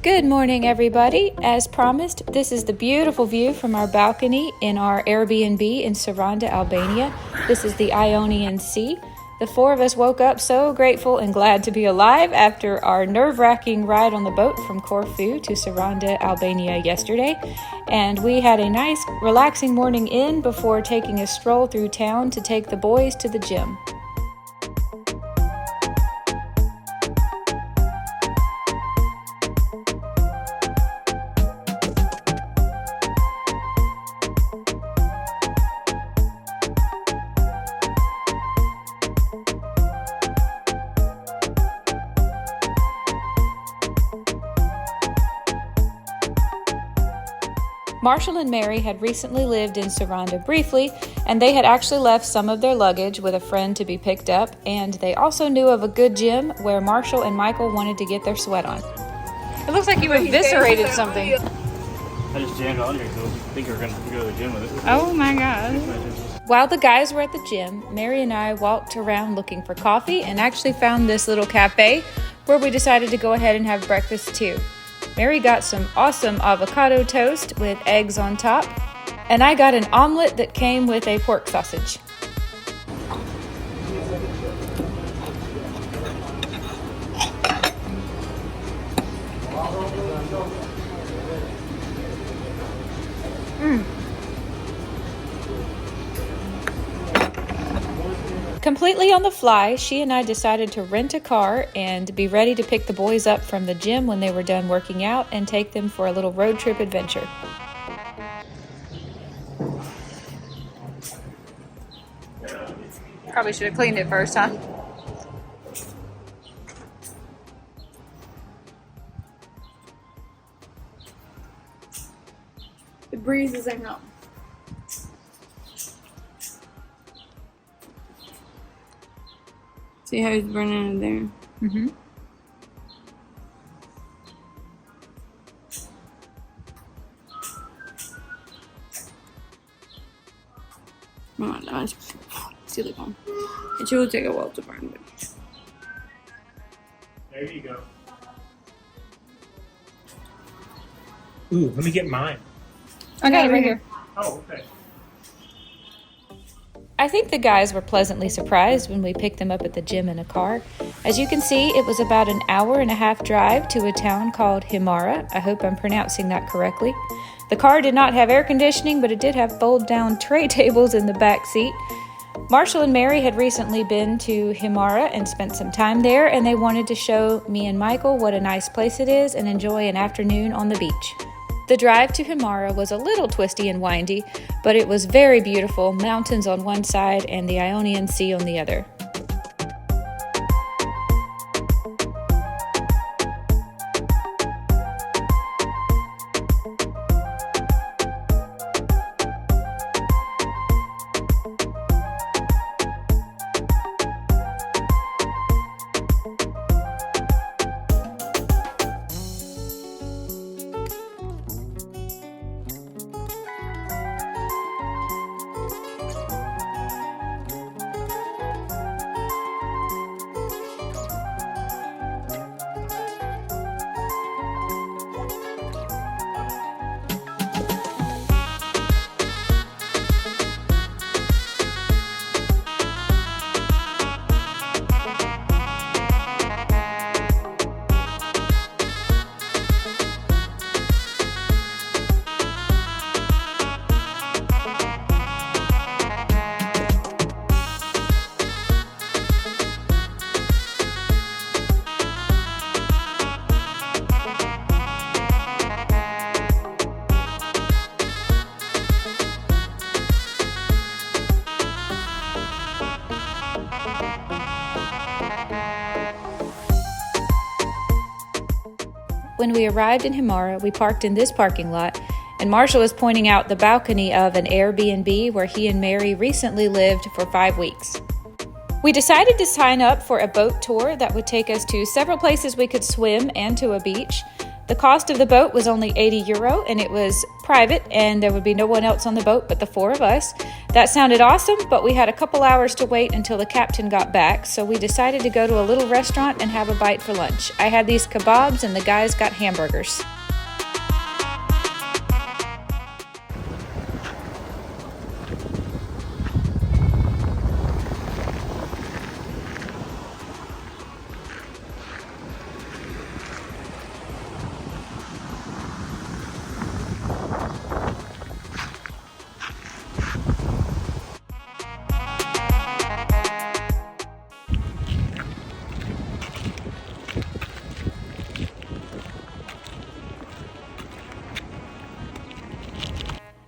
Good morning, everybody. As promised, this is the beautiful view from our balcony in our Airbnb in Saranda, Albania. This is the Ionian Sea. The four of us woke up so grateful and glad to be alive after our nerve-wracking ride on the boat from Corfu to Saranda, Albania yesterday. And we had a nice, relaxing morning in before taking a stroll through town to take the boys to the gym. Marshall and Mary had recently lived in Saranda briefly, and they had actually left some of their luggage with a friend to be picked up, and they also knew of a good gym where Marshall and Michael wanted to get their sweat on. It looks like you eviscerated something. I just jammed on here, so I think we're going to go to the gym with it. Oh my God. While the guys were at the gym, Mary and I walked around looking for coffee and actually found this little cafe where we decided to go ahead and have breakfast too. Mary got some awesome avocado toast with eggs on top, and I got an omelet that came with a pork sausage. Completely on the fly, she and I decided to rent a car and be ready to pick the boys up from the gym when they were done working out and take them for a little road trip adventure. Probably should have cleaned it first, huh? The breeze is out. See how he's burning in there? Mm-hmm. Oh, nice. Silicone. It should take a while to burn it. There you go. Ooh, let me get mine. I got it right here. Oh, okay. I think the guys were pleasantly surprised when we picked them up at the gym in a car. As you can see, it was about an hour-and-a-half drive to a town called Himarë. I hope I'm pronouncing that correctly. The car did not have air conditioning, but it did have fold-down tray tables in the back seat. Marshall and Mary had recently been to Himarë and spent some time there, and they wanted to show me and Michael what a nice place it is and enjoy an afternoon on the beach. The drive to Himarë was a little twisty and windy, but it was very beautiful, mountains on one side and the Ionian Sea on the other. When we arrived in Himarë, we parked in this parking lot, and Marshall was pointing out the balcony of an Airbnb where he and Mary recently lived for 5 weeks. We decided to sign up for a boat tour that would take us to several places we could swim and to a beach. The cost of the boat was only €80 and it was private and there would be no one else on the boat but the four of us. That sounded awesome, but we had a couple hours to wait until the captain got back, so we decided to go to a little restaurant and have a bite for lunch. I had these kebabs and the guys got hamburgers.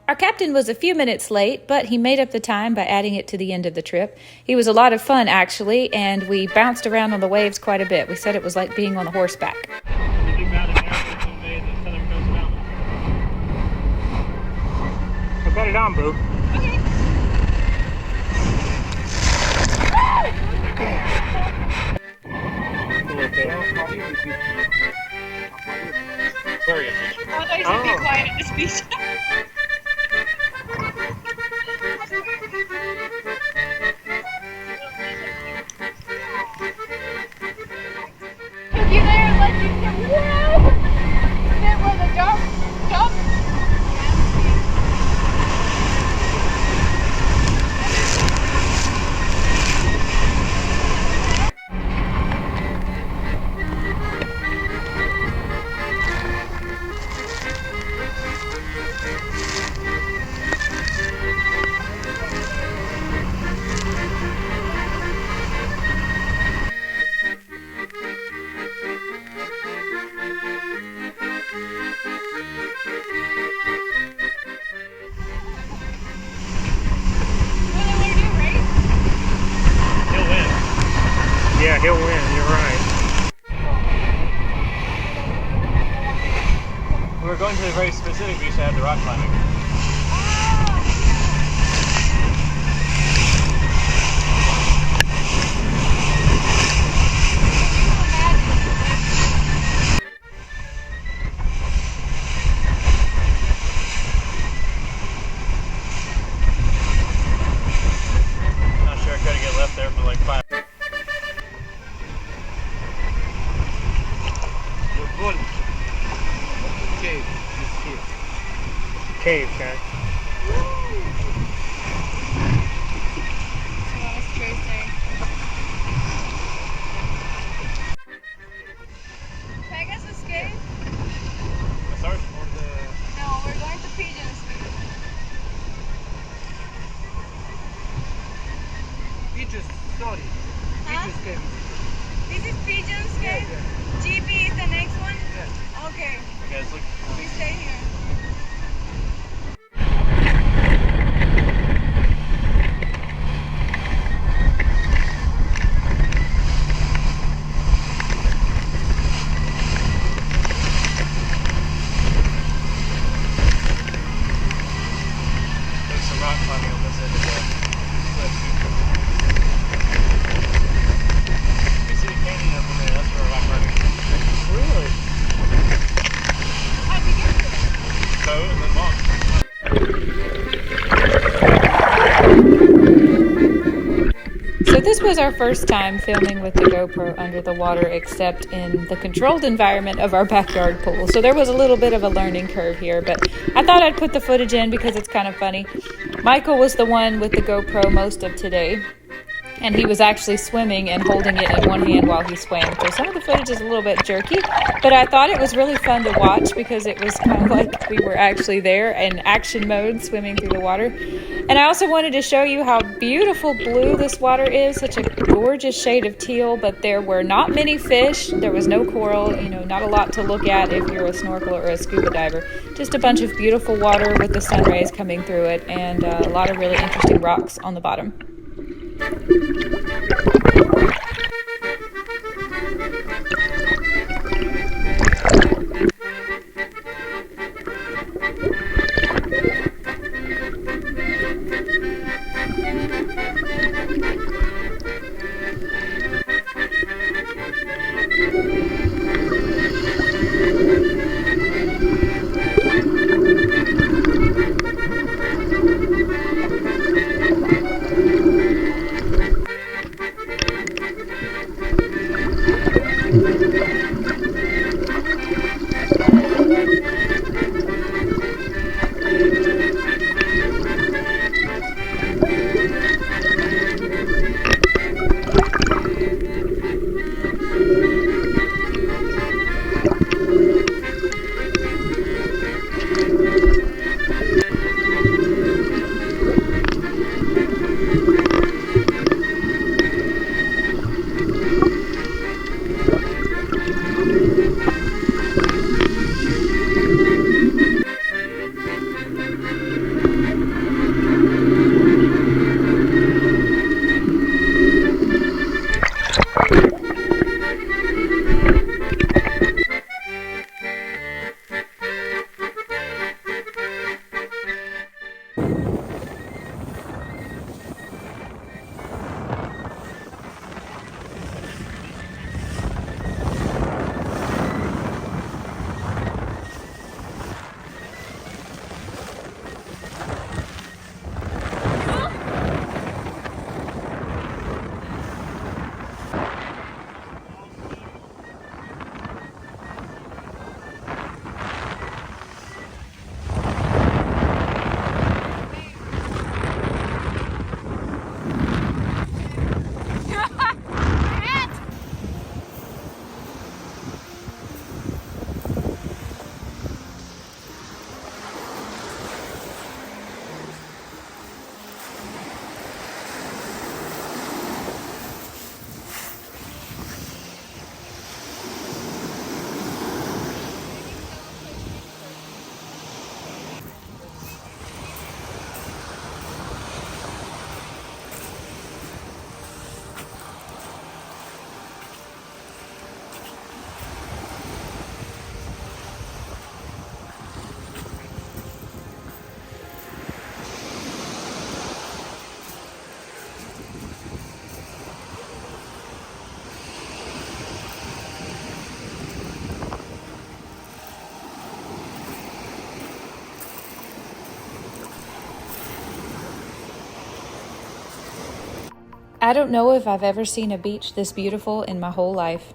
Our captain was a few minutes late, but he made up the time by adding it to the end of the trip. He was a lot of fun, actually, and we bounced around on the waves quite a bit. We said it was like being on the horseback. The big mountain there is someday the southern coast mountain. I bet it on, boo. Where are you? I thought you said be quiet at this beach. You there, like you can, whoa! And then with a jump. Yeah, he'll win, you're right. We're going to a very specific beach that had the rock climbing. Not sure I could get left there for like 5. Cave is here. Cave, guys. That's interesting. Can I guess this cave? The start or the... No, we're going to Pigeons. Beaches, sorry. Huh? Beaches cave. This is Pigeons cave? Yeah. GB is the next one? Yeah. Okay. Okay, let's look. We stay here. There's some rock climbing on this end of the cliff. You see the canyon over there, that's where rock climbing is. Really? How'd you get here? So, and then walk. So this was our first time filming with the GoPro under the water, except in the controlled environment of our backyard pool. So there was a little bit of a learning curve here, but I thought I'd put the footage in because it's kind of funny. Michael was the one with the GoPro most of today, and he was actually swimming and holding it in one hand while he swam. So some of the footage is a little bit jerky, but I thought it was really fun to watch because it was kind of like we were actually there in action mode swimming through the water. And I also wanted to show you how beautiful blue this water is, such a gorgeous shade of teal, but there were not many fish, there was no coral, not a lot to look at if you're a snorkeler or a scuba diver. Just a bunch of beautiful water with the sun rays coming through it and a lot of really interesting rocks on the bottom. I don't know if I've ever seen a beach this beautiful in my whole life.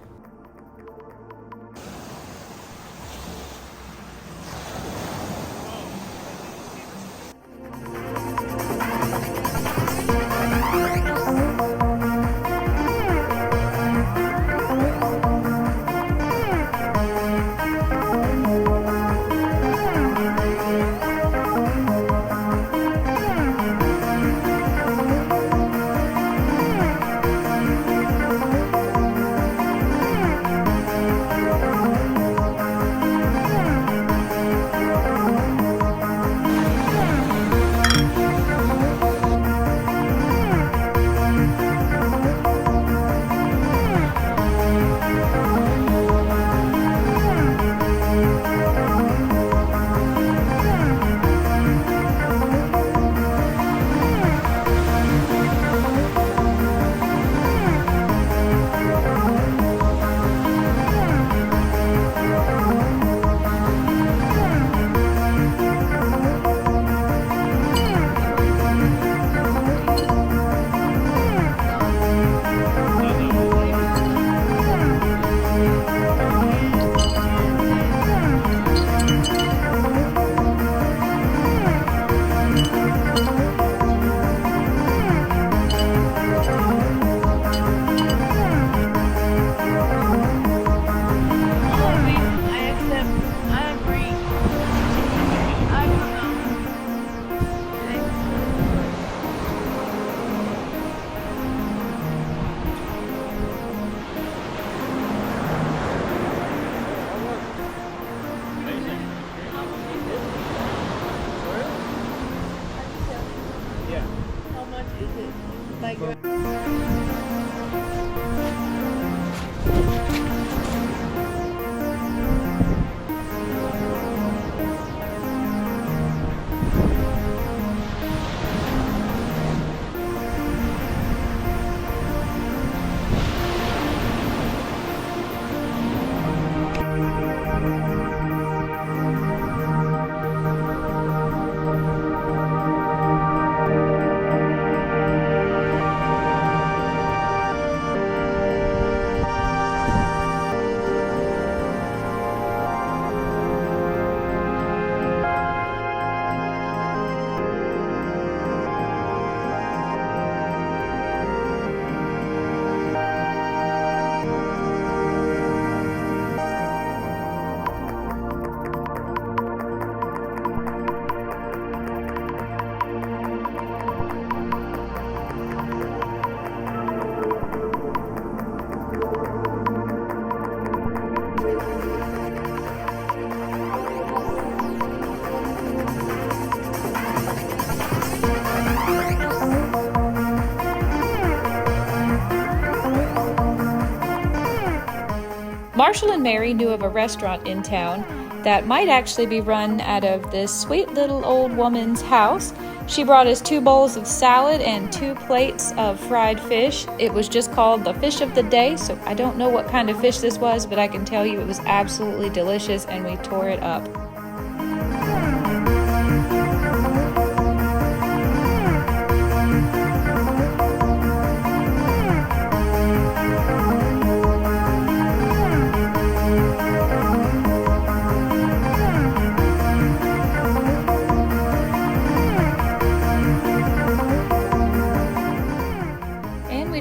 Marshall and Mary knew of a restaurant in town that might actually be run out of this sweet little old woman's house. She brought us 2 bowls of salad and 2 plates of fried fish. It was just called the fish of the day, so I don't know what kind of fish this was, but I can tell you it was absolutely delicious and we tore it up.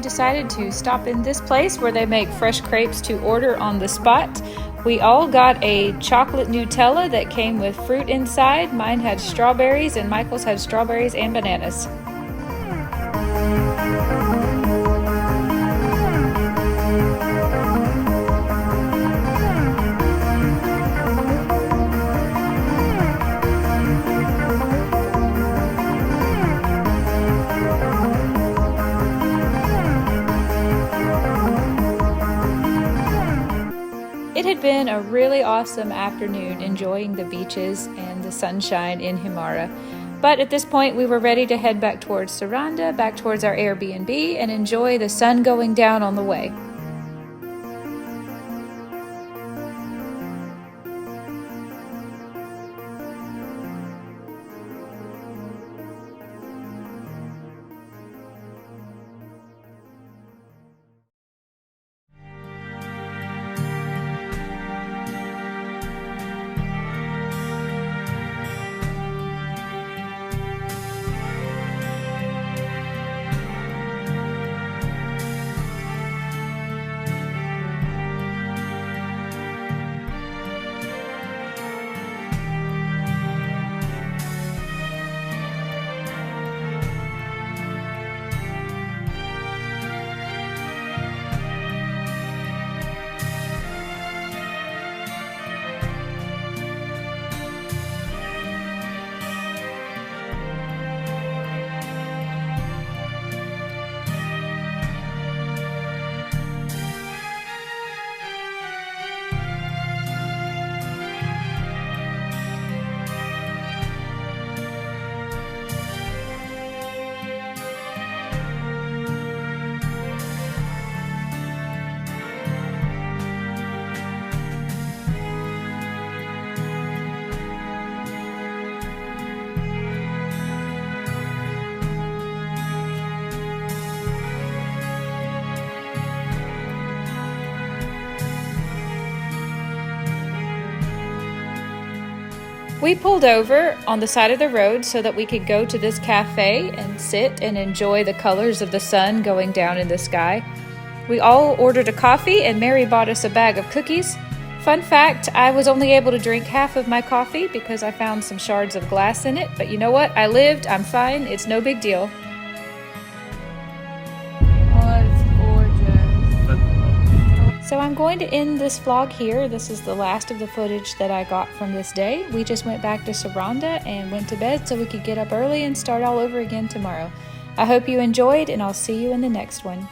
Decided to stop in this place where they make fresh crepes to order on the spot. We all got a chocolate Nutella that came with fruit inside. Mine had strawberries and Michael's had strawberries and bananas. It had been a really awesome afternoon enjoying the beaches and the sunshine in Himarë. But at this point we were ready to head back towards Saranda, back towards our Airbnb, and enjoy the sun going down on the way. We pulled over on the side of the road so that we could go to this cafe and sit and enjoy the colors of the sun going down in the sky. We all ordered a coffee and Mary bought us a bag of cookies. Fun fact, I was only able to drink half of my coffee because I found some shards of glass in it, but you know what? I lived, I'm fine, it's no big deal. Oh, it's gorgeous. So I'm going to end this vlog here. This is the last of the footage that I got from this day. We just went back to Saranda and went to bed so we could get up early and start all over again tomorrow. I hope you enjoyed, and I'll see you in the next one.